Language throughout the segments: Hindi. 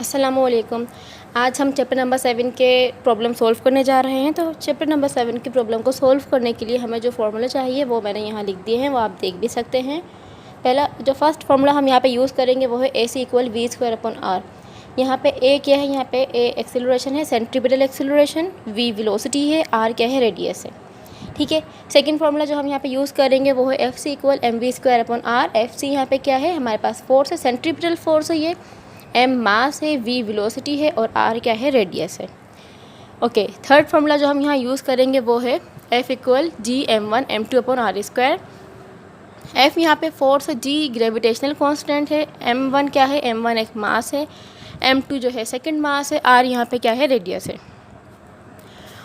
अस्सलामुअलैकुम। आज हम चैप्टर नंबर 7 के प्रॉब्लम सॉल्व करने जा रहे हैं। तो चैप्टर नंबर 7 की प्रॉब्लम को सॉल्व करने के लिए हमें जो फार्मूला चाहिए वो मैंने यहाँ लिख दिए हैं, वो आप देख भी सकते हैं। पहला जो फर्स्ट फार्मूला हम यहाँ पे यूज़ करेंगे वो है AC = v²/r। यहाँ पे A क्या है, यहाँ पे A एक्सेलरेशन है, सेंट्रीपिटल एक्सेलरेशन, V वेलोसिटी है, R क्या है, रेडियस है। ठीक है। सेकंड फार्मूला जो हम यहाँ पे यूज़ करेंगे वो है F = mv²/r। F यहाँ पे क्या है, हमारे पास फोर्स है, सेंट्रीपिटल फोर्स है ये, m मास है, v वेलोसिटी है और r क्या है, रेडियस है। ओके। थर्ड फार्मूला जो हम यहाँ यूज़ करेंगे वो है F = Gm1m2/r²। F यहाँ पे फोर्स है, G ग्रेविटेशनल कांस्टेंट है, m1 क्या है, m1 एक मास है, m2 जो है सेकंड मास है, r यहाँ पे क्या है, रेडियस है।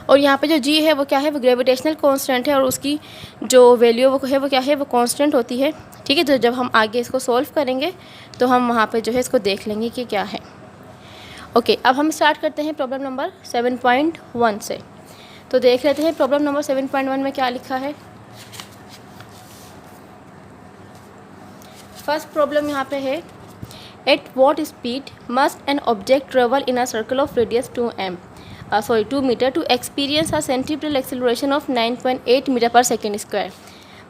और यहाँ पे जो G है वो क्या है, वो ग्रेविटेशनल कांस्टेंट है और उसकी जो वैल्यू वो है वो क्या है, वो कांस्टेंट होती है। ठीक है। तो जब हम आगे इसको सॉल्व करेंगे तो हम वहाँ पे जो है इसको देख लेंगे कि क्या है। ओके। अब हम स्टार्ट करते हैं प्रॉब्लम नंबर 7.1 से। तो देख लेते हैं प्रॉब्लम नंबर 7.1 में क्या लिखा है। फर्स्ट प्रॉब्लम यहाँ पे है, at what speed must an object travel in a circle of radius 2 metre to experience a centripetal acceleration of 9.8 metre per second squared.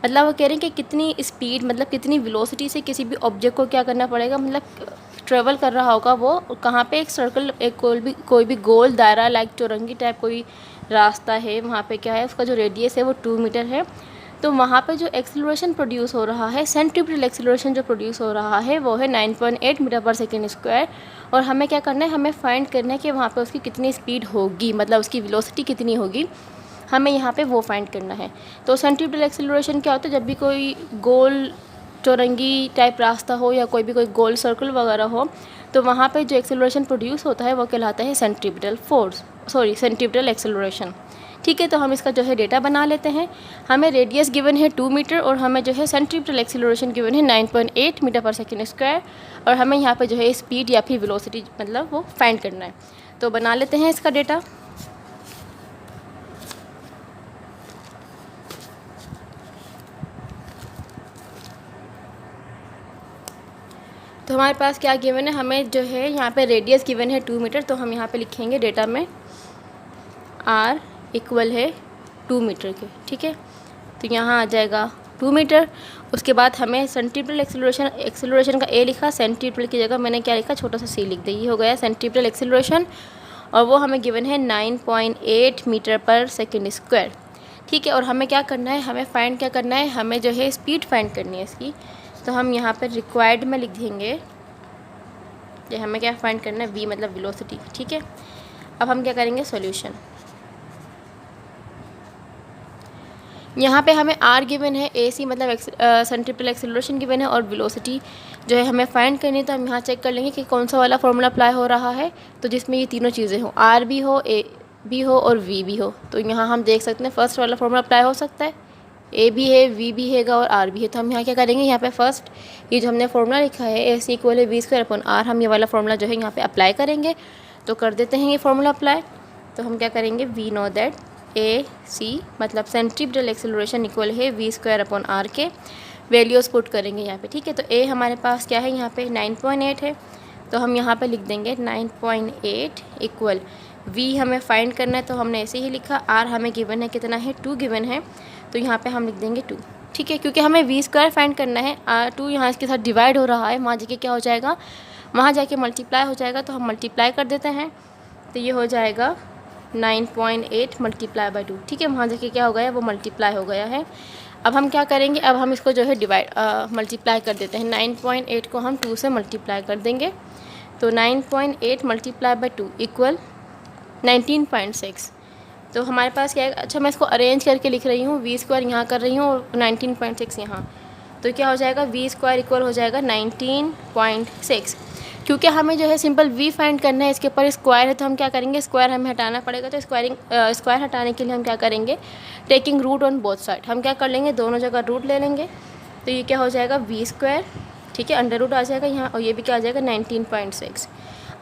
मतलब वो कह रहे हैं कि कितनी स्पीड, मतलब कितनी वेलोसिटी से किसी भी ऑब्जेक्ट को क्या करना पड़ेगा, मतलब ट्रेवल कर रहा होगा वो कहाँ पे, एक सर्कल, एक कोई भी गोल दायरा लाइक चौरंगी टाइप कोई रास्ता है, वहाँ पे क्या है, उसका जो रेडियस है वो 2 मीटर है। तो वहाँ पे जो एक्सेलरेशन प्रोड्यूस हो रहा है, सेंट्रीपिटल एक्सेलरेशन जो प्रोड्यूस हो रहा है वो है 9.8 मीटर/सेकंड²। और हमें क्या करना है, हमें फाइंड करना है कि वहाँ पे उसकी कितनी स्पीड होगी, मतलब उसकी वेलोसिटी कितनी होगी, हमें यहाँ पे वो फाइंड करना है। तो सेंट्रीपिटल एक्सेलरेशन क्या होता है, जब भी कोई गोल चौरंगी टाइप रास्ता हो या कोई गोल सर्कल वगैरह हो, तो वहाँ पे जो एक्सेलरेशन प्रोड्यूस होता है वो कहलाता है सेंट्रीपिटल एक्सेलरेशन। ठीक है। तो हम इसका जो है डेटा बना लेते हैं। हमें रेडियस गिवन है 2 मीटर और हमें जो है सेंट्रीपिटल एक्सेलरेशन गिवन है 9.8 मीटर/सेकंड²। और हमें यहाँ पे जो है स्पीड या फिर वेलोसिटी मतलब वो फाइंड करना है। तो बना लेते हैं इसका डेटा। तो हमारे पास क्या गिवन है, हमें जो है यहाँ पे रेडियस गिवन है 2 मीटर। तो हम यहाँ पे लिखेंगे डेटा में r इक्वल है 2 मीटर के। ठीक है। तो यहाँ आ जाएगा 2 मीटर। उसके बाद हमें सेंट्रीपिटल एक्सेलरेशन का a लिखा, सेंट्रीपिटल की जगह मैंने क्या लिखा, छोटा सा c लिख दिया, ये हो गया सेंट्रीपिटल एक्सेलरेशन। और वो हमें गिवन है 9.8 मीटर/सेकंड²। ठीक है। और हमें क्या करना है, हमें फाइंड क्या करना है, हमें जो है स्पीड फाइंड करनी है इसकी। तो हम यहाँ पर रिक्वायर्ड में लिख देंगे कि हमें क्या फाइंड करना है, v मतलब वेलोसिटी। ठीक है। अब हम क्या करेंगे, सॉल्यूशन। यहाँ पे हमें r गिवन है, AC मतलब सेंट्रीपिटल एक्सेलरेशन गिवन है और वेलोसिटी जो है हमें फाइंड करनी है। तो हम यहाँ चेक कर लेंगे कि कौन सा वाला फार्मूला अप्लाई हो रहा है, तो जिसमें ये तीनों चीज़ें हो, r भी हो, a भी हो और v भी हो। तो यहाँ हम देख सकते हैं फर्स्ट वाला फार्मूला अप्लाई हो सकता है, a भी है, v भी हैगा और r भी है। तो हम यहाँ क्या करेंगे, यहाँ पे फर्स्ट ये जो हमने फार्मूला लिखा है AC = v²/r, हम ये वाला फार्मूला जो है यहाँ पे अप्लाई करेंगे। तो कर देते हैं ये फार्मूला अप्लाई। तो हम क्या करेंगे, वी नो दैट AC मतलब सेंट्रीपिटल एक्सेलरेशन इक्वल है v²/r के वैल्यूज़ पुट करेंगे यहाँ पे। ठीक है। तो A हमारे पास क्या है, यहाँ पे 9.8 है। तो हम यहाँ पे लिख देंगे 9.8 इक्वल V हमें फाइंड करना है, तो हमने ऐसे ही लिखा। R हमें गिवन है कितना है, 2 गिवन है, तो यहाँ पे हम लिख देंगे 2। ठीक है। क्योंकि हमें v² फाइंड करना है, 2 यहाँ इसके साथ डिवाइड हो रहा है, वहाँ जाके क्या हो जाएगा, वहाँ जाके मल्टीप्लाई हो जाएगा। तो हम मल्टीप्लाई कर देते हैं। तो ये हो जाएगा 9.8 × 2। ठीक है। वहाँ जाके क्या हो गया, वो मल्टीप्लाई हो गया है। अब हम क्या करेंगे, अब हम इसको जो है मल्टीप्लाई कर देते हैं। 9.8 को हम 2 से मल्टीप्लाई कर देंगे। तो 9.8 × 2 इक्वल 19.6। तो हमारे पास क्या है, अच्छा मैं इसको अरेंज करके लिख रही हूँ, v² यहाँ कर रही हूँ और 19.6 यहाँ। तो क्या हो जाएगा, v² इक्वल हो जाएगा 19.6। क्योंकि हमें जो है सिंपल v फाइंड करना है, इसके ऊपर स्क्वायर है, तो हम क्या करेंगे, स्क्वायर हमें हटाना पड़ेगा। तो स्क्वायर हटाने के लिए हम क्या करेंगे, taking root on both side, हम क्या कर लेंगे, दोनों जगह रूट ले लेंगे। तो ये क्या हो जाएगा, v²। ठीक है। अंडर रूट आ जाएगा यहाँ और ये भी क्या आ जाएगा 19.6।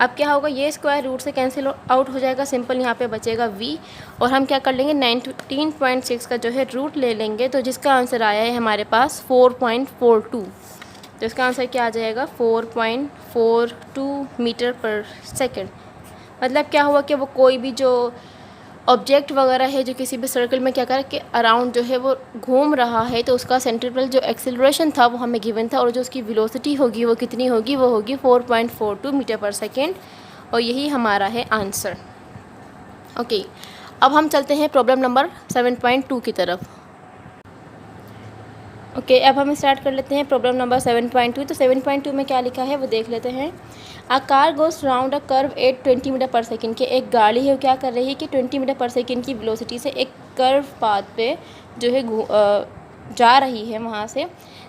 अब क्या होगा, ये स्क्वायर रूट से कैंसिल आउट हो जाएगा, सिंपल यहाँ पे बचेगा v। और हम क्या कर लेंगे, 19.6 का जो है रूट ले लेंगे। तो जिसका आंसर आया है हमारे पास 4.42। तो इसका आंसर क्या आ जाएगा 4.42 मीटर पर सेकेंड। मतलब क्या हुआ कि वो कोई भी जो ऑब्जेक्ट वगैरह है जो किसी भी सर्कल में क्या कर कि अराउंड जो है वो घूम रहा है, तो उसका सेंट्रिपेटल जो एक्सेलरेशन था वो हमें गिवन था, और जो उसकी वेलोसिटी होगी वो कितनी होगी, वो होगी 4.42 मीटर पर सेकेंड, और यही हमारा है आंसर। ओके, अब हम चलते हैं प्रॉब्लम नंबर 7.2 की तरफ। ओके, अब हम स्टार्ट कर लेते हैं प्रॉब्लम नंबर 7.2। तो 7.2 में क्या लिखा है वो देख लेते हैं। A car goes round a curve at 20 metre per second. के एक गाड़ी है वो क्या कर रही है कि 20 मीटर पर सेकेंड की वेलोसिटी से एक कर्व पाथ पे जो है जा रही है वहाँ से।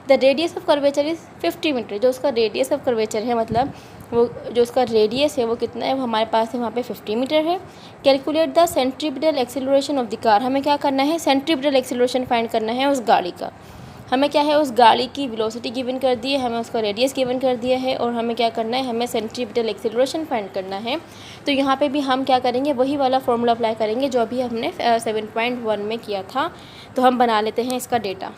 The radius of curvature is 50 metre. जो उसका रेडियस ऑफ कर्वेचर है, मतलब वो जो उसका रेडियस है वो कितना है, वो हमारे पास है वहाँ पे 50 मीटर है। Calculate the centripetal acceleration of the car. हमें क्या करना है, सेंट्रीपिटल एक्सेलरेशन फाइंड करना है उस गाड़ी का। हमें क्या है, उस गाड़ी की वेलोसिटी गिवन कर दी है, हमें उसका रेडियस गिवन कर दिया है, और हमें क्या करना है, हमें सेंट्रीपिटल एक्सेलरेशन फाइंड करना है। तो यहाँ पे भी हम क्या करेंगे, वही वाला फॉर्मूला अप्लाई करेंगे जो अभी हमने 7.1 में किया था। तो हम बना लेते हैं इसका डेटा।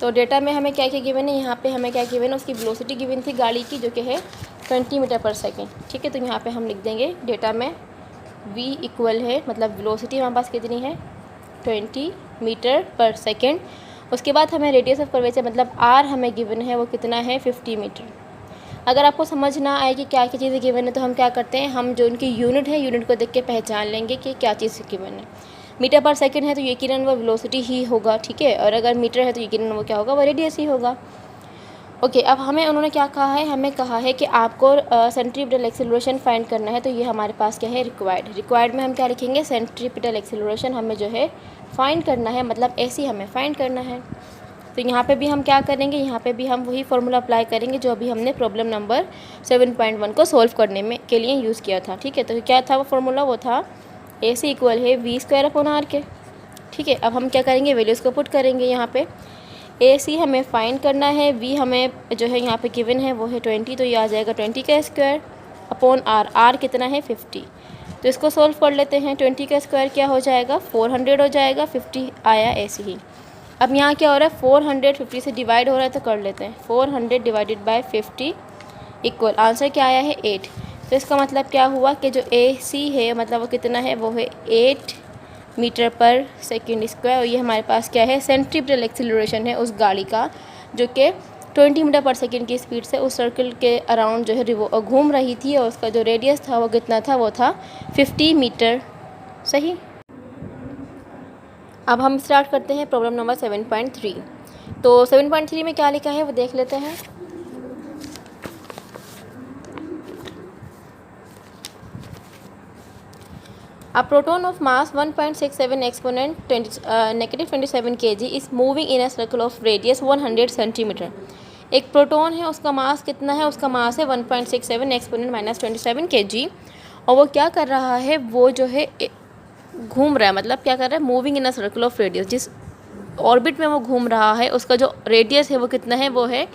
तो डेटा में हमें क्या क्या गिवन है, यहाँ पे हमें क्या गिवन है, उसकी वेलोसिटी गिवन थी गाड़ी की जो कि है 20 मीटर पर सेकेंड। ठीक है, तो यहाँ पे हम लिख देंगे डेटा में v इक्वल है, मतलब वेलोसिटी हमारे पास कितनी है 20 मीटर पर सेकेंड। उसके बाद हमें रेडियस ऑफ कर्वेचर मतलब r हमें गिवन है वो कितना है 50 मीटर। अगर आपको समझ ना आए कि क्या क्या चीज़ें गिवन है, तो हम क्या करते हैं, हम जो उनकी यूनिट है यूनिट को देख के पहचान लेंगे कि क्या चीज़ गिवन है। मीटर पर सेकंड है तो यकीनन वो वेलोसिटी ही होगा, ठीक है, और अगर मीटर है तो यकीनन वो क्या होगा, वो रेडियस ही होगा। ओके, अब हमें उन्होंने क्या कहा है, हमें कहा है कि आपको सेंट्रीपिटल एक्सेलरेशन फाइंड करना है। तो ये हमारे पास क्या है, रिक्वायर्ड में हम क्या लिखेंगे, सेंट्रीपिटल एक्सेलरेशन हमें जो है फाइंड करना है, मतलब ऐसे हमें फाइंड करना है। तो यहाँ पे भी हम क्या करेंगे, यहाँ पे भी हम वही फार्मूला अप्लाई करेंगे जो अभी हमने प्रॉब्लम नंबर 7.1 को सॉल्व करने में के लिए यूज़ किया था। ठीक है, तो क्या था वो फार्मूला, वो था AC इक्वल है v² के। ठीक है, अब हम क्या करेंगे, वैल्यूज़ को पुट करेंगे यहाँ पे। AC हमें फाइंड करना है, v हमें जो है यहाँ पे गिवन है वो है 20, तो ये आ जाएगा 20 का स्क्वायर अपॉन r कितना है 50। तो इसको सोल्व कर लेते हैं। 20 का स्क्वायर क्या हो जाएगा 400 हो जाएगा, 50 आया ऐसे ही। अब यहाँ क्या हो रहा है, 400 50 से डिवाइड हो रहा है, तो कर लेते हैं 400 डिवाइडेड बाय 50 इक्वल आंसर क्या आया है 8। तो इसका मतलब क्या हुआ कि जो AC है मतलब वो कितना है, वो है 8 मीटर पर सेकेंड स्क्वायर, और ये हमारे पास क्या है, सेंट्रीपिटल एक्सेलरेशन है उस गाड़ी का जो कि 20 मीटर पर सेकेंड की स्पीड से उस सर्कल के अराउंड जो है घूम रही थी, और उसका जो रेडियस था वो कितना था, वो था 50 मीटर। सही। अब हम स्टार्ट करते हैं प्रॉब्लम नंबर 7.3। तो 7.3 में क्या लिखा है वो देख लेते हैं। A proton of mass 1.67 exponent -27 kg is moving in a circle of radius 100 cm। एक प्रोटॉन है, उसका मास कितना है, उसका मास है 1.67 एक्सपोनेंट -27 kg, और वो क्या कर रहा है, वो जो है घूम रहा है, मतलब क्या कर रहा है, moving in a circle of radius. जिस ऑर्बिट में वो घूम रहा है उसका जो रेडियस है वो कितना है, वो है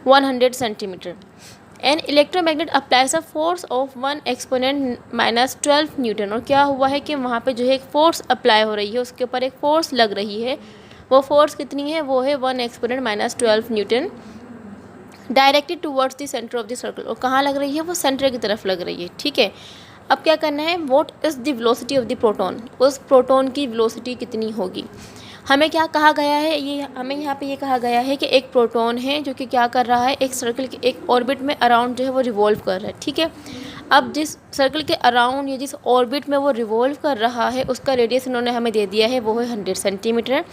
100 centimetre. An electromagnet applies a force of 1 exponent -12 newton. और क्या हुआ है कि वहाँ पे जो है एक फोर्स अप्लाई हो रही है, उसके ऊपर एक फोर्स लग रही है, वो फोर्स कितनी है, वो है 1 exponent -12 Newton, directed towards the centre of the circle. और कहाँ लग रही है, वो सेंटर की तरफ लग रही है। ठीक है, अब क्या करना है, what is the velocity of the proton, उस प्रोटॉन की वेलोसिटी कितनी होगी। हमें क्या कहा गया है, ये हमें यहाँ पे ये कहा गया है कि एक प्रोटॉन है जो कि क्या कर रहा है, एक सर्कल के एक ऑर्बिट में अराउंड जो है वो रिवॉल्व कर रहा है। ठीक है, अब जिस सर्कल के अराउंड या जिस ऑर्बिट में वो रिवॉल्व कर रहा है उसका रेडियस इन्होंने हमें दे दिया है, वो है 100 सेंटीमीटर।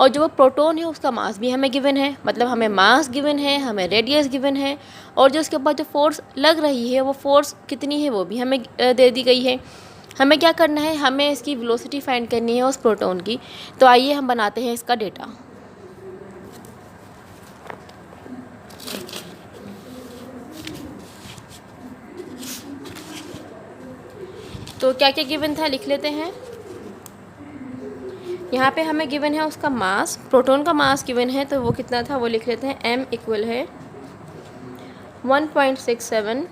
और जो वो प्रोटॉन है उसका मास भी हमें गिवन है, मतलब हमें मास गिवन है, हमें रेडियस गिवन है, और जो उसके ऊपर जो फोर्स लग रही है वो फोर्स कितनी है वो भी हमें दे दी गई है। हमें क्या करना है, हमें इसकी वेलोसिटी फाइंड करनी है उस प्रोटॉन की। तो आइए हम बनाते हैं इसका डेटा। तो क्या क्या गिवन था लिख लेते हैं। यहाँ पे हमें गिवन है उसका मास, प्रोटॉन का मास गिवन है, तो वो कितना था वो लिख लेते हैं। m इक्वल है 1.67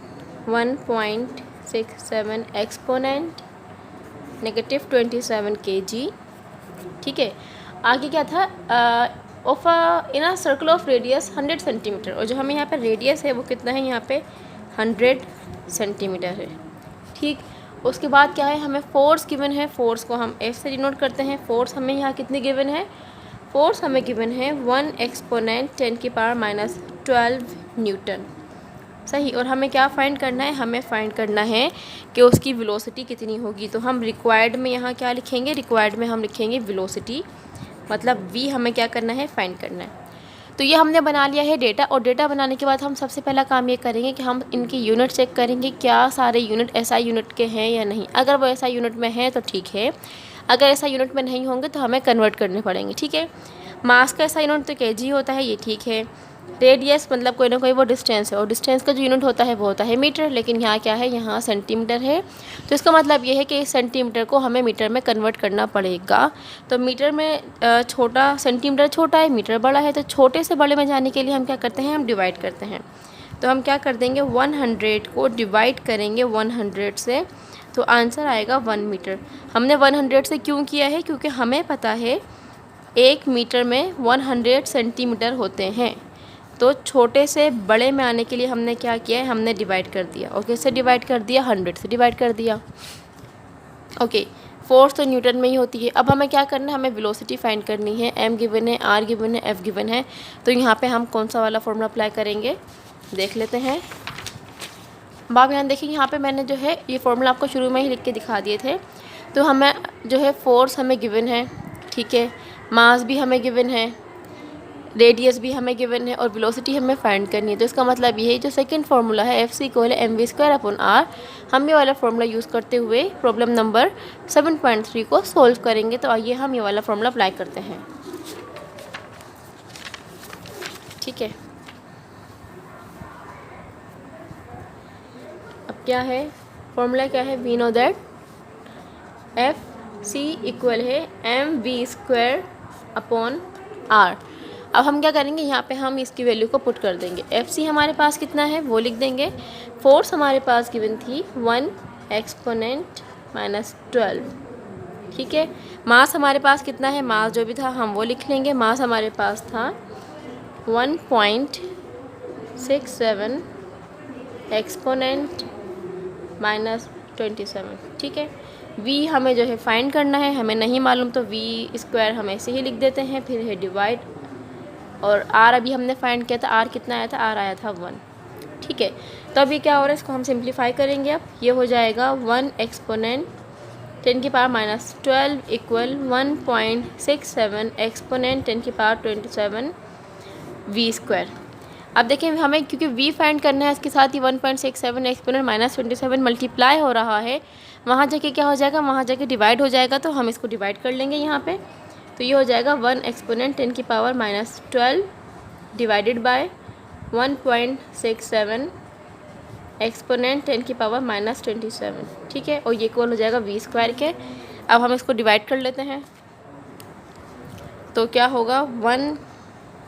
एक्सपोनेंट -27 kg। ठीक है, आगे क्या था, of in a circle of radius 100 centimetre, और जो हमें यहाँ पे रेडियस है वो कितना है यहाँ पे 100 सेंटीमीटर है। ठीक, उसके बाद क्या है, हमें फोर्स गिवन है, फोर्स को हम F से डिनोट करते हैं। फोर्स हमें यहाँ कितनी गिवन है, फोर्स हमें गिवन है 1 एक्सपोनेंट 10⁻12 न्यूटन। सही, और हमें क्या फाइंड करना है, हमें फाइंड करना है कि उसकी वेलोसिटी कितनी होगी। तो हम रिक्वायर्ड में यहाँ क्या लिखेंगे, रिक्वायर्ड में हम लिखेंगे वेलोसिटी, मतलब v हमें क्या करना है, फाइंड करना है। तो ये हमने बना लिया है डेटा, और डेटा बनाने के बाद हम सबसे पहला काम ये करेंगे कि हम इनकी यूनिट चेक करेंगे, क्या सारे यूनिट SI यूनिट के हैं या नहीं। अगर वो SI यूनिट में है तो ठीक है, अगर SI यूनिट में नहीं होंगे तो हमें कन्वर्ट करने पड़ेंगे। ठीक है, मास का SI यूनिट तो kg होता है, ये ठीक है। रेडियस मतलब कोई ना कोई वो डिस्टेंस है, और डिस्टेंस का जो यूनिट होता है वो होता है मीटर, लेकिन यहाँ क्या है, यहाँ सेंटीमीटर है। तो इसका मतलब ये है कि इस सेंटीमीटर को हमें मीटर में कन्वर्ट करना पड़ेगा। तो मीटर में छोटा, सेंटीमीटर छोटा है, मीटर बड़ा है, तो छोटे से बड़े में जाने के लिए हम क्या करते हैं, हम डिवाइड करते हैं। तो हम क्या कर देंगे, 100 को डिवाइड करेंगे 100 से, तो आंसर आएगा 1 मीटर। हमने 100 से क्यों किया है, क्योंकि हमें पता है 1 मीटर में 100 सेंटीमीटर होते हैं। तो छोटे से बड़े में आने के लिए हमने क्या किया है, हमने डिवाइड कर दिया। और किससे डिवाइड कर दिया, 100 से डिवाइड कर दिया। ओके, फोर्स तो न्यूटन में ही होती है। अब हमें क्या करना है, हमें वेलोसिटी फाइंड करनी है। m गिवन है, r गिवन है, f गिवन है। तो यहाँ पे हम कौन सा वाला फॉर्मूला अप्लाई करेंगे, देख लेते हैं। अब आप यहाँ देखिए, यहाँ पे मैंने जो है ये फॉर्मूला आपको शुरू में ही लिख के दिखा दिए थे। तो हमें जो है फोर्स हमें गिवन है, ठीक है, मास भी हमें गिवन है, रेडियस भी हमें गिवन है, और वेलोसिटी हमें फाइंड करनी है। तो इसका मतलब ये है, जो सेकंड फार्मूला है F = mv²/r, हम ये वाला फार्मूला यूज़ करते हुए प्रॉब्लम नंबर 7.3 को सोल्व करेंगे। तो आइए हम ये वाला फार्मूला अप्लाई करते हैं। ठीक है, अब क्या है, फार्मूला क्या है, we know that FC = mv²/r। अब हम क्या करेंगे, यहाँ पे हम इसकी वैल्यू को पुट कर देंगे। FC हमारे पास कितना है वो लिख देंगे। फोर्स हमारे पास गिवन थी 1 एक्सपोनेंट -12, ठीक है। मास हमारे पास कितना है, मास जो भी था हम वो लिख लेंगे। मास हमारे पास था 1.67 एक्सपोनेंट -27, ठीक है। v हमें जो है फाइंड करना है, हमें नहीं मालूम, तो v² हम ऐसे ही लिख देते हैं। फिर है डिवाइड, और r अभी हमने फाइंड किया था, r कितना आया था, r आया था 1, ठीक है। तो अभी क्या हो रहा है, इसको हम सिंप्लीफाई करेंगे। अब ये हो जाएगा 1 एक्सपोनेंट 10⁻12 = 1.67 एक्सपोनेंट 10⁻27 v²। अब देखें, हमें क्योंकि v फाइंड करना है, इसके साथ ही 1.67 एक्सपोनेंट -27 मल्टीप्लाई हो रहा है, वहाँ जाके क्या हो जाएगा, वहाँ जाके डिवाइड हो जाएगा। तो हम इसको डिवाइड कर लेंगे यहाँ पे। तो ये हो जाएगा 1 एक्सपोनेंट 10⁻12 डिवाइडेड बाय 1.67 एक्सपोनेंट 10⁻27, ठीक है। और ये इक्वल हो जाएगा v² के। अब हम इसको डिवाइड कर लेते हैं, तो क्या होगा 1।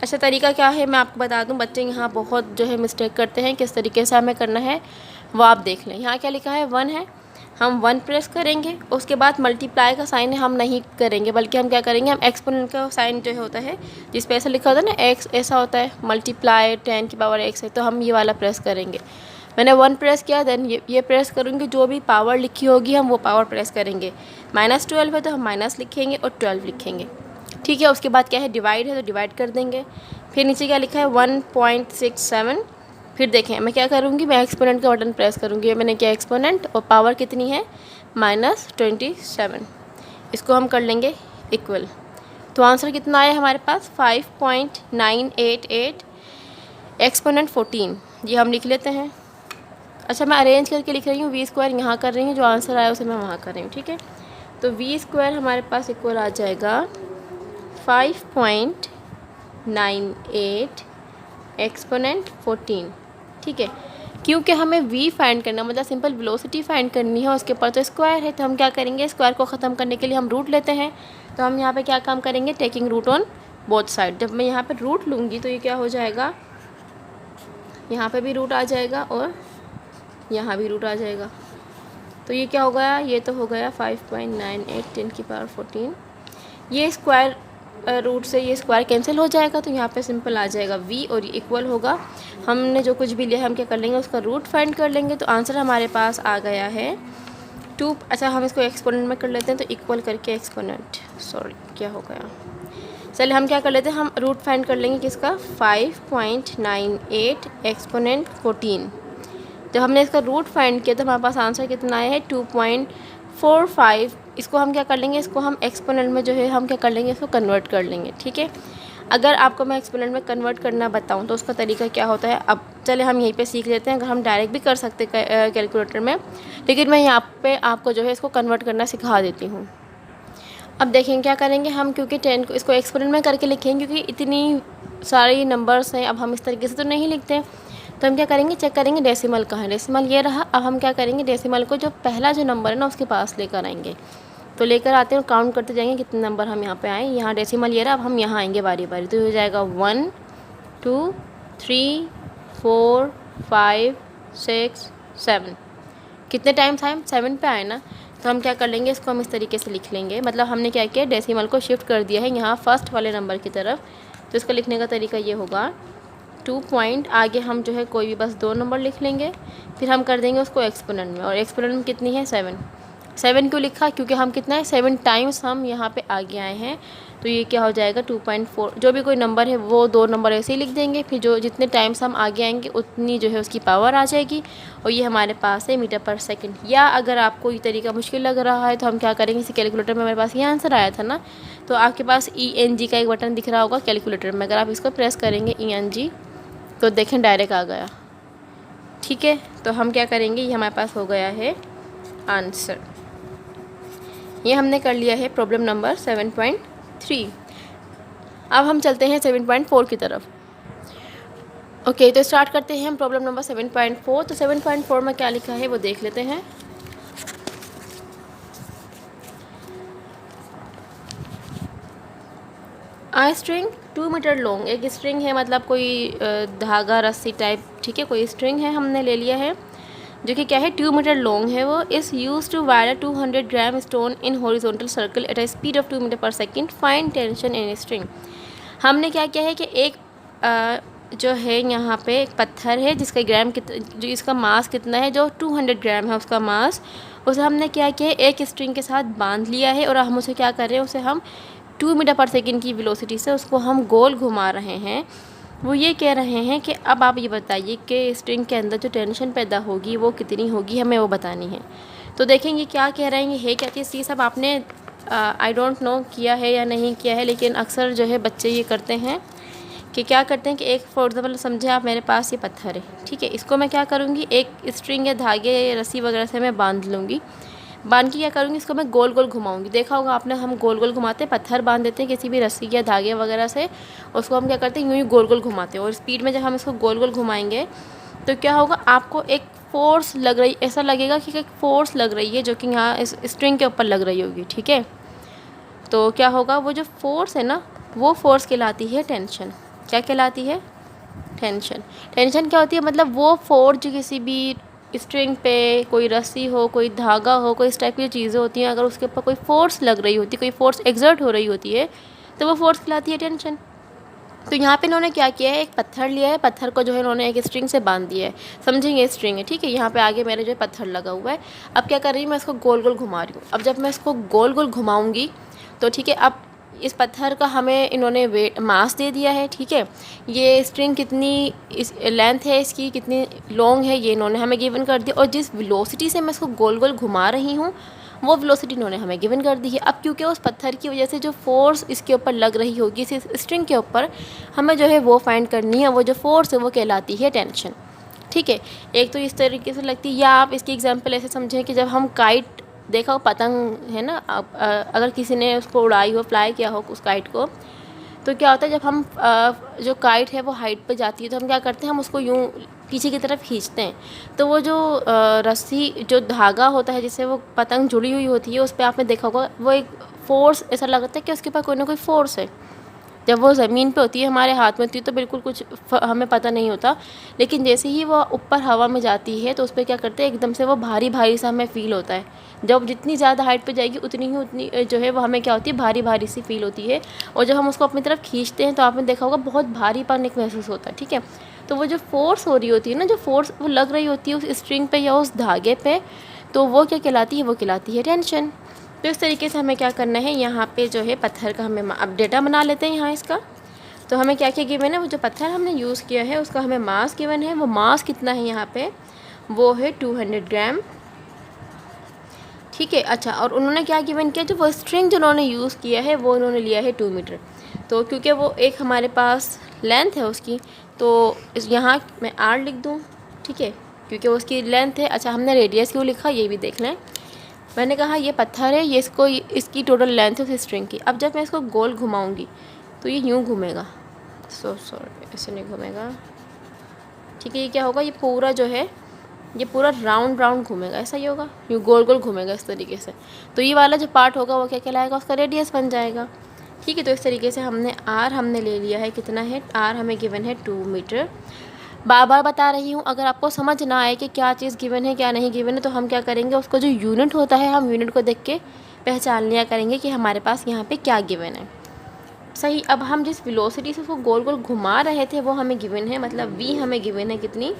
अच्छा, तरीका क्या है मैं आपको बता दूं, बच्चे यहाँ बहुत जो है मिस्टेक करते हैं, किस तरीके से हमें करना है वो आप देख लें। यहाँ क्या लिखा है, 1 है, हम 1 प्रेस करेंगे, उसके बाद मल्टीप्लाई का साइन हम नहीं करेंगे, बल्कि हम क्या करेंगे, हम एक्सपोनेंट का साइन जो होता है, जिस पे ऐसा लिखा होता है ना x, ऐसा होता है मल्टीप्लाई 10⁻x है, तो हम ये वाला प्रेस करेंगे। मैंने 1 प्रेस किया, देन ये प्रेस करूँगी, जो भी पावर लिखी होगी हम वो पावर प्रेस करेंगे। -12 है तो हम माइनस लिखेंगे और 12 लिखेंगे, ठीक है। उसके बाद क्या है, डिवाइड है तो डिवाइड कर देंगे। फिर नीचे क्या लिखा है 1.67। फिर देखें, मैं क्या करूँगी, मैं एक्सपोनेंट का बटन प्रेस करूँगी। मैंने क्या, एक्सपोनेंट, और पावर कितनी है -27। इसको हम कर लेंगे इक्वल। तो आंसर कितना आया हमारे पास, 5.988 एक्सपोनेंट 14। ये हम लिख लेते हैं। अच्छा, मैं अरेंज करके लिख रही हूँ, v² यहाँ कर रही हूँ, जो आंसर आया उसे मैं वहाँ कर रही हूँ, ठीक है। तो v² हमारे पास इक्वल आ जाएगा 5.98 एक्सपोनेंट 14, ठीक है। क्योंकि हमें v फाइंड करना, मतलब सिंपल वेलोसिटी फाइंड करनी है, उसके ऊपर तो स्क्वायर है, तो हम क्या करेंगे, स्क्वायर को ख़त्म करने के लिए हम रूट लेते हैं। तो हम यहाँ पे क्या काम करेंगे, taking root on both side. जब मैं यहाँ पे रूट लूँगी तो ये क्या हो जाएगा, यहाँ पे भी रूट आ जाएगा और यहाँ भी रूट आ जाएगा। तो ये क्या हो गया, ये तो हो गया 5.98 10⁻14। ये स्क्वायर रूट से ये स्क्वायर कैंसिल हो जाएगा, तो यहाँ पे सिंपल आ जाएगा v और ये इक्वल होगा, हमने जो कुछ भी लिया है हम क्या कर लेंगे उसका रूट फाइंड कर लेंगे। तो आंसर हमारे पास आ गया है 2। अच्छा हम इसको एक्सपोनेंट में कर लेते हैं, तो इक्वल करके एक्सपोनेंट, सॉरी क्या हो गया, चलिए हम क्या कर लेते हैं, हम रूट फाइंड कर लेंगे किसका, 5.98 एक्सपोनेंट 14। जब हमने इसका रूट फाइंड किया तो हमारे पास आंसर कितना आया है 2.45। इसको हम क्या कर लेंगे, इसको हम एक्सपोनेंट में जो है हम क्या कर लेंगे, इसको कन्वर्ट कर लेंगे, ठीक है। अगर आपको मैं एक्सपोनेंट में कन्वर्ट करना बताऊं तो उसका तरीका क्या होता है, अब चले हम यहीं पे सीख लेते हैं। अगर हम डायरेक्ट भी कर सकते कैलकुलेटर में, लेकिन मैं यहाँ पे आपको जो है इसको कन्वर्ट करना सिखा देती हूँ। अब देखें क्या करेंगे हम, क्योंकि 10 को इसको एक्सपोनेंट में करके लिखेंगे, क्योंकि इतनी सारी नंबर्स हैं, अब हम इस तरीके से तो नहीं लिखते, तो हम क्या करेंगे, चेक करेंगे डेसिमल कहाँ है। डेसिमल ये रहा। अब हम क्या करेंगे, डेसिमल को जो पहला जो नंबर है ना उसके पास लेकर आएंगे, तो लेकर आते हैं और काउंट करते जाएंगे कितने नंबर हम यहाँ पे आए। यहाँ डेसिमल ये रहा, अब हम यहाँ आएंगे बारी बारी, तो हो जाएगा 1 2 3 4 5 6 7। कितने टाइम्स आए, 7 पे आए ना, तो हम क्या कर लेंगे, इसको हम इस तरीके से लिख लेंगे। मतलब हमने क्या किया, डेसिमल को शिफ्ट कर दिया है यहाँ फर्स्ट वाले नंबर की तरफ। तो इसको लिखने का तरीका ये होगा, 2 पॉइंट आगे हम जो है कोई भी बस 2 नंबर लिख लेंगे, फिर हम कर देंगे उसको एक्सपोनेंट में। और एक्सपोनेंट में कितनी है, 7। 7 क्यों लिखा, क्योंकि हम कितना है 7 टाइम्स हम यहाँ पे आगे आए हैं, तो ये क्या हो जाएगा 2.4। जो भी कोई नंबर है वो 2 नंबर ऐसे ही लिख देंगे, फिर जो जितने टाइम्स हम आगे आएंगे उतनी जो है उसकी पावर आ जाएगी, और ये हमारे पास है मीटर पर सेकंड। या अगर आपको ये तरीका मुश्किल लग रहा है तो हम क्या करेंगे, इसी कैलकुलेटर में मेरे पास ये आंसर आया था ना, तो आपके पास ENG का एक बटन दिख रहा होगा कैलकुलेटर में, अगर आप इसको प्रेस करेंगे ENG तो देखें डायरेक्ट आ गया, ठीक है। तो हम क्या करेंगे, ये हमारे पास हो गया है आंसर। ये हमने कर लिया है प्रॉब्लम नंबर 7.3। अब हम चलते हैं 7.4 की तरफ। ओके, तो स्टार्ट करते हैं हम प्रॉब्लम नंबर 7.4। तो 7.4 में क्या लिखा है वो देख लेते हैं। आ स्ट्रिंग 2 मीटर लॉन्ग, एक स्ट्रिंग है, मतलब कोई धागा रस्सी टाइप, ठीक है, कोई स्ट्रिंग है हमने ले लिया है जो कि क्या है 2 मीटर लॉन्ग है। वो is use to wire 200 gram stone in horizontal circle at a speed of 2 metre per second, find tension in string. हमने क्या किया है कि एक जो है यहाँ पे एक पत्थर है जिसका ग्राम जो इसका मास कितना है, जो 200 ग्राम है उसका मास, उसे हमने क्या किया है एक स्ट्रिंग के साथ बांध लिया है, और हम उसे क्या कर रहे हैं, उसे हम 2 मीटर पर सेकेंड की वेलोसिटी से उसको हम गोल घुमा रहे हैं। वो ये कह रहे हैं कि अब आप ये बताइए कि स्ट्रिंग के अंदर जो टेंशन पैदा होगी वो कितनी होगी, हमें वो बतानी है। तो देखेंगे क्या कह रहे हैं, ये है क्या चीज़, ये सब आपने आई डोंट नो किया है या नहीं किया है, लेकिन अक्सर जो है बच्चे ये करते हैं कि क्या करते हैं कि एक फॉर एग्जाम्पल समझे आप, मेरे पास ये पत्थर है, ठीक है, इसको मैं क्या करूँगी, एक स्ट्रिंग या धागे या रस्सी वगैरह से मैं बांध लूँगी। बांध के क्या करूँगी, इसको मैं गोल गोल घुमाऊंगी। देखा होगा आपने, हम गोल गोल घुमाते हैं, पत्थर बांध देते हैं किसी भी रस्सी या धागे वगैरह से, उसको हम क्या करते हैं यूँ ही गोल गोल घुमाते हैं। और स्पीड में जब हम इसको गोल गोल घुमाएंगे तो क्या होगा, आपको एक फ़ोर्स लग रही, ऐसा लगेगा कि एक फ़ोर्स लग रही है जो कि यहाँ इस स्ट्रिंग के ऊपर लग रही होगी, ठीक है। तो क्या होगा, वो जो फोर्स है ना, वो फोर्स कहलाती है टेंशन। क्या कहलाती है, टेंशन। टेंशन क्या होती है, मतलब वो फोर्स जो किसी भी स्ट्रिंग पे, कोई रस्सी हो, कोई धागा हो, कोई इस टाइप की चीज़ें होती हैं, अगर उसके ऊपर कोई फोर्स लग रही होती है, कोई फोर्स एक्सर्ट हो रही होती है, तो वो फोर्स कहलाती है टेंशन। तो यहाँ पे इन्होंने क्या किया है, एक पत्थर लिया है, पत्थर को जो है इन्होंने एक स्ट्रिंग से बांध दिया है, समझेंगे स्ट्रिंग है, ठीक है। यहाँ पे आगे मेरे जो है पत्थर लगा हुआ है। अब क्या कर रही हूँ, मैं इसको गोल गोल घुमा रही हूँ। अब जब मैं इसको गोल गोल घुमाऊँगी तो ठीक है, अब इस पत्थर का हमें इन्होंने वेट मास दे दिया है, ठीक है। ये स्ट्रिंग कितनी इस लेंथ है, इसकी कितनी लॉन्ग है, ये इन्होंने हमें गिवन कर दिया। और जिस वेलोसिटी से मैं इसको गोल गोल घुमा रही हूँ वो वेलोसिटी इन्होंने हमें गिवन कर दी है। अब क्योंकि उस पत्थर की वजह से जो फोर्स इसके ऊपर लग रही होगी, इस स्ट्रिंग के ऊपर, हमें जो है वो फाइंड करनी है। वो जो फोर्स है वो कहलाती है टेंशन, ठीक है। एक तो इस तरीके से लगती है, या आप इसकी एग्जांपल ऐसे समझें कि जब हम काइट, देखा हो पतंग है ना, अगर किसी ने उसको उड़ाई हो, फ्लाई किया हो उस काइट को, तो क्या होता है जब हम जो काइट है वो हाइट पे जाती है तो हम क्या करते हैं, हम उसको यूँ पीछे की तरफ खींचते हैं। तो वो जो रस्सी, जो धागा होता है जिससे वो पतंग जुड़ी हुई होती है, उस पर आपने देखा होगा वो एक फोर्स, ऐसा लगता है कि उसके पास कोई ना कोई फोर्स है। जब वो ज़मीन पे होती है, हमारे हाथ में होती है, तो बिल्कुल कुछ हमें पता नहीं होता, लेकिन जैसे ही वो ऊपर हवा में जाती है तो उस पर क्या करते हैं, एकदम से वो भारी भारी सा हमें फ़ील होता है। जब जितनी ज़्यादा हाइट पे जाएगी उतनी जो है वो हमें क्या होती है, भारी भारी सी फील होती है। और जब हम उसको अपनी तरफ खींचते हैं तो आपने देखा होगा बहुत भारीपन एक महसूस होता है, ठीक है। तो वो जो फोर्स हो रही होती है ना, जो फोर्स वो लग रही होती है उस स्ट्रिंग पे या उस धागे पे, तो वो क्या कहलाती है, वो कहलाती है टेंशन। तो इस तरीके से हमें क्या करना है, यहाँ पे जो है पत्थर का हमें अब डेटा बना लेते हैं यहाँ इसका। तो हमें क्या क्या गिवन है, वो जो पत्थर हमने यूज़ किया है उसका हमें मास गिवन है। वो मास कितना है यहाँ पे, वो है 200 ग्राम, ठीक है। अच्छा, और उन्होंने क्या गिवन किया, जो वो स्ट्रिंग जो उन्होंने यूज़ किया है वो उन्होंने लिया है 2 मीटर। तो क्योंकि वो एक हमारे पास लेंथ है उसकी, तो यहाँ मैं आर लिख दूँ, ठीक है, क्योंकि उसकी लेंथ है। अच्छा, हमने रेडियस क्यों लिखा ये भी देख लें। मैंने कहा ये पत्थर है, ये इसकी टोटल लेंथ है उस स्ट्रिंग की। अब जब मैं इसको गोल घुमाऊँगी तो ये यूँ घूमेगा, सॉरी ऐसे नहीं घूमेगा, ठीक है। ये क्या होगा, ये पूरा जो है ये पूरा राउंड राउंड घूमेगा, ऐसा ही होगा, यूँ गोल गोल घूमेगा इस तरीके से। तो ये वाला जो पार्ट होगा वो क्या कहलाएगा, उसका रेडियस बन जाएगा, ठीक है। तो इस तरीके से हमने ले लिया है, कितना है, आर हमें गिवन है 2 मीटर। बार बार बता रही हूँ, अगर आपको समझ ना आए कि क्या चीज़ गिवन है क्या नहीं गिवन है, तो हम क्या करेंगे, उसको जो यूनिट होता है हम यूनिट को देख के पहचान लिया करेंगे कि हमारे पास यहाँ पे क्या गिवन है, सही। अब हम जिस वेलोसिटी से उसको गोल गोल घुमा रहे थे वो हमें गिवन है, मतलब वी हमें गिवन है कितनी,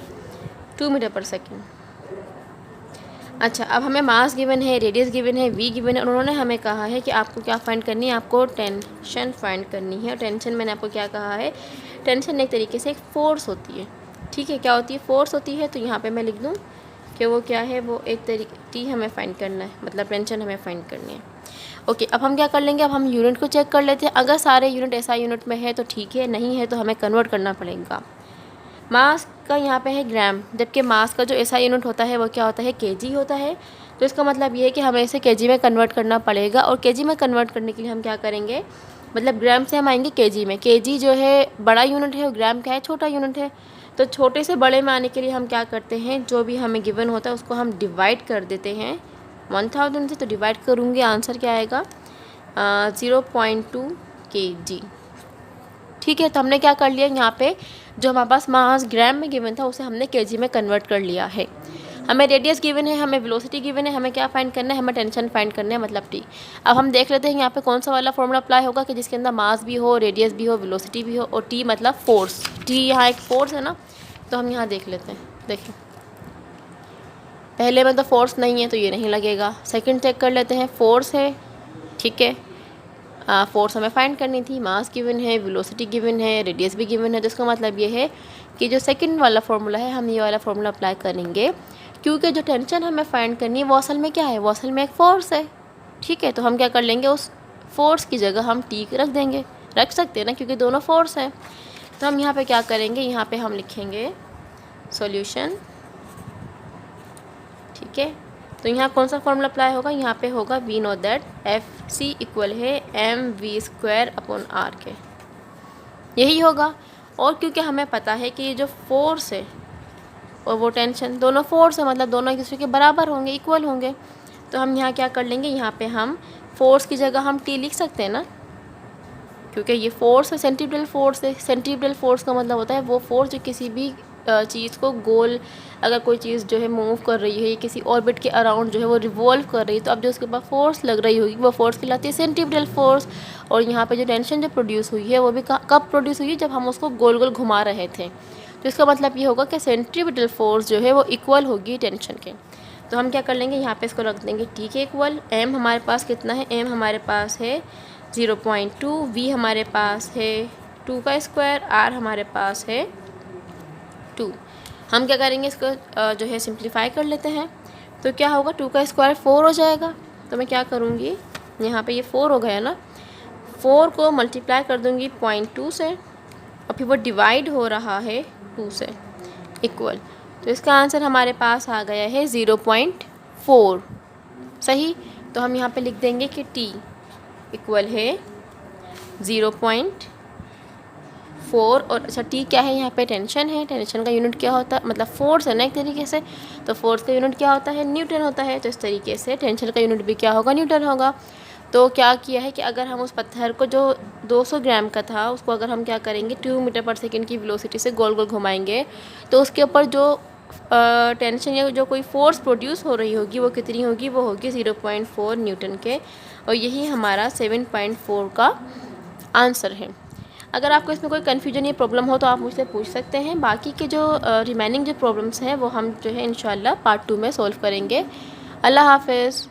2 मीटर पर सेकेंड। अच्छा, अब हमें मास गिवन है, रेडियस गिवन है, वी गिवन है, और उन्होंने हमें कहा है कि आपको क्या फाइंड करनी है, आपको टेंशन फाइंड करनी है। और टेंशन मैंने आपको क्या कहा है, टेंशन एक तरीके से एक फ़ोर्स होती है, ठीक है। क्या होती है, फोर्स होती है। तो यहाँ पे मैं लिख दूँ कि वो क्या है, वो एक तरीके टी हमें फाइंड करना है, मतलब टेंशन हमें फाइंड करनी है। ओके, अब हम क्या कर लेंगे, अब हम यूनिट को चेक कर लेते हैं। अगर सारे यूनिट ऐसा यूनिट में है तो ठीक है, नहीं है तो हमें कन्वर्ट करना पड़ेगा। मास का यहाँ पे है ग्राम, जबकि मास का जो ऐसा यूनिट होता है वो क्या होता है, केजी होता है। तो इसका मतलब ये है कि हमें इसे केजी में कन्वर्ट करना पड़ेगा। और केजी में कन्वर्ट करने के लिए हम क्या करेंगे, मतलब ग्राम से हम आएंगे केजी में। केजी जो है बड़ा यूनिट है और ग्राम क्या है, छोटा यूनिट है। तो छोटे से बड़े में आने के लिए हम क्या करते हैं, जो भी हमें गिवन होता है उसको हम डिवाइड कर देते हैं 1000 से। तो डिवाइड करूँगी, आंसर क्या आएगा, 0.2 kg, ठीक है। तो हमने क्या कर लिया, यहाँ पे जो हमारे पास मास ग्राम में गिवन था उसे हमने केजी में कन्वर्ट कर लिया है। हमें रेडियस गिवन है, हमें वेलोसिटी गिवन है, हमें क्या फाइंड करना है, हमें टेंशन फाइंड करना है, मतलब टी। अब हम देख लेते हैं यहाँ पे कौन सा वाला फॉर्मूला अप्लाई होगा कि जिसके अंदर मास भी हो, रेडियस भी हो, वेलोसिटी भी हो, और टी मतलब फोर्स। टी यहाँ एक फोर्स है ना, तो हम यहाँ देख लेते हैं। देखिए पहले में तो फोर्स नहीं है तो ये नहीं लगेगा। सेकंड चेक कर लेते हैं, फोर्स है, ठीक है। फोर्स हमें फाइंड करनी थी, मास गिवन है, वेलोसिटी गिवन है, रेडियस भी गिवन है। तो इसका मतलब ये है कि जो सेकंड वाला फार्मूला है हम ये वाला फार्मूला अप्लाई करेंगे, क्योंकि जो टेंशन हमें फाइंड करनी है वो असल में क्या है, वो असल में एक फ़ोर्स है, ठीक है। तो हम क्या कर लेंगे, उस फोर्स की जगह हम टी रख देंगे, रख सकते हैं ना, क्योंकि दोनों फोर्स हैं। तो हम यहाँ पे क्या करेंगे, यहाँ पे हम लिखेंगे सॉल्यूशन, ठीक है। तो यहाँ कौन सा फॉर्मूला अप्लाई होगा, यहाँ पे होगा we know that F C equal है mv²/r के, यही होगा। और क्योंकि हमें पता है कि ये जो फोर्स है और वो टेंशन दोनों फोर्स है, मतलब दोनों एक दूसरे के बराबर होंगे, इक्वल होंगे। तो हम यहाँ क्या कर लेंगे, यहाँ पे हम फोर्स की जगह हम टी लिख सकते हैं ना, क्योंकि ये फोर्स है, सेंट्रीपिटल फोर्स है। सेंट्रीपिटल फोर्स का मतलब होता है वो फोर्स जो किसी भी चीज़ को गोल, अगर कोई चीज़ जो है मूव कर रही है, किसी ऑर्बिट के अराउंड जो है वो रिवॉल्व कर रही है, तो अब जो उसके ऊपर फोर्स लग रही होगी वो फोर्स कहलाती है सेंट्रीपिटल फोर्स। और यहाँ पे जो टेंशन जो प्रोड्यूस हुई है वो भी कब प्रोड्यूस हुई है, जब हम उसको गोल गोल घुमा रहे थे। तो इसका मतलब ये होगा कि सेंट्रीपिटल फोर्स जो है वो इक्वल होगी टेंशन के। तो हम क्या कर लेंगे, यहाँ पे इसको रख देंगे टी के इक्वल। एम हमारे पास कितना है, एम हमारे पास है 0.2, वी हमारे पास है 2 का स्क्वायर, आर हमारे पास है 2। हम क्या करेंगे, इसको जो है सिंप्लीफाई कर लेते हैं। तो क्या होगा, 2 का स्क्वायर 4 हो जाएगा। तो मैं क्या करूँगी, यहाँ पे ये 4 हो गया ना, 4 को मल्टीप्लाई कर दूँगी 0.2 से, और फिर वो डिवाइड हो रहा है 2 से, इक्वल। तो इसका आंसर हमारे पास आ गया है 0.4, सही। तो हम यहाँ पे लिख देंगे कि टी इक्वल है 0.4। और अच्छा टी क्या है, यहाँ पे टेंशन है। टेंशन का यूनिट क्या होता है, मतलब फोर्स है ना एक तरीके से। तो फोर्स का यूनिट क्या होता है, न्यूटन होता है। तो इस तरीके से टेंशन का यूनिट भी क्या होगा, न्यूटन होगा। तो क्या किया है कि अगर हम उस पत्थर को जो 200 ग्राम का था उसको अगर हम क्या करेंगे 2 मीटर पर सेकंड की वेलोसिटी से गोल गोल घुमाएंगे तो उसके ऊपर जो टेंशन या जो कोई फोर्स प्रोड्यूस हो रही होगी वो कितनी होगी, वो होगी 0.4 न्यूटन के। और यही हमारा 7.4 का आंसर है। अगर आपको इसमें कोई कन्फ्यूजन या प्रॉब्लम हो तो आप मुझसे पूछ सकते हैं। बाकी के जो रिमेनिंग जो प्रॉब्लम्स हैं वो हम जो है इंशाल्लाह पार्ट 2 में सॉल्व करेंगे। अल्लाह हाफ़िज़।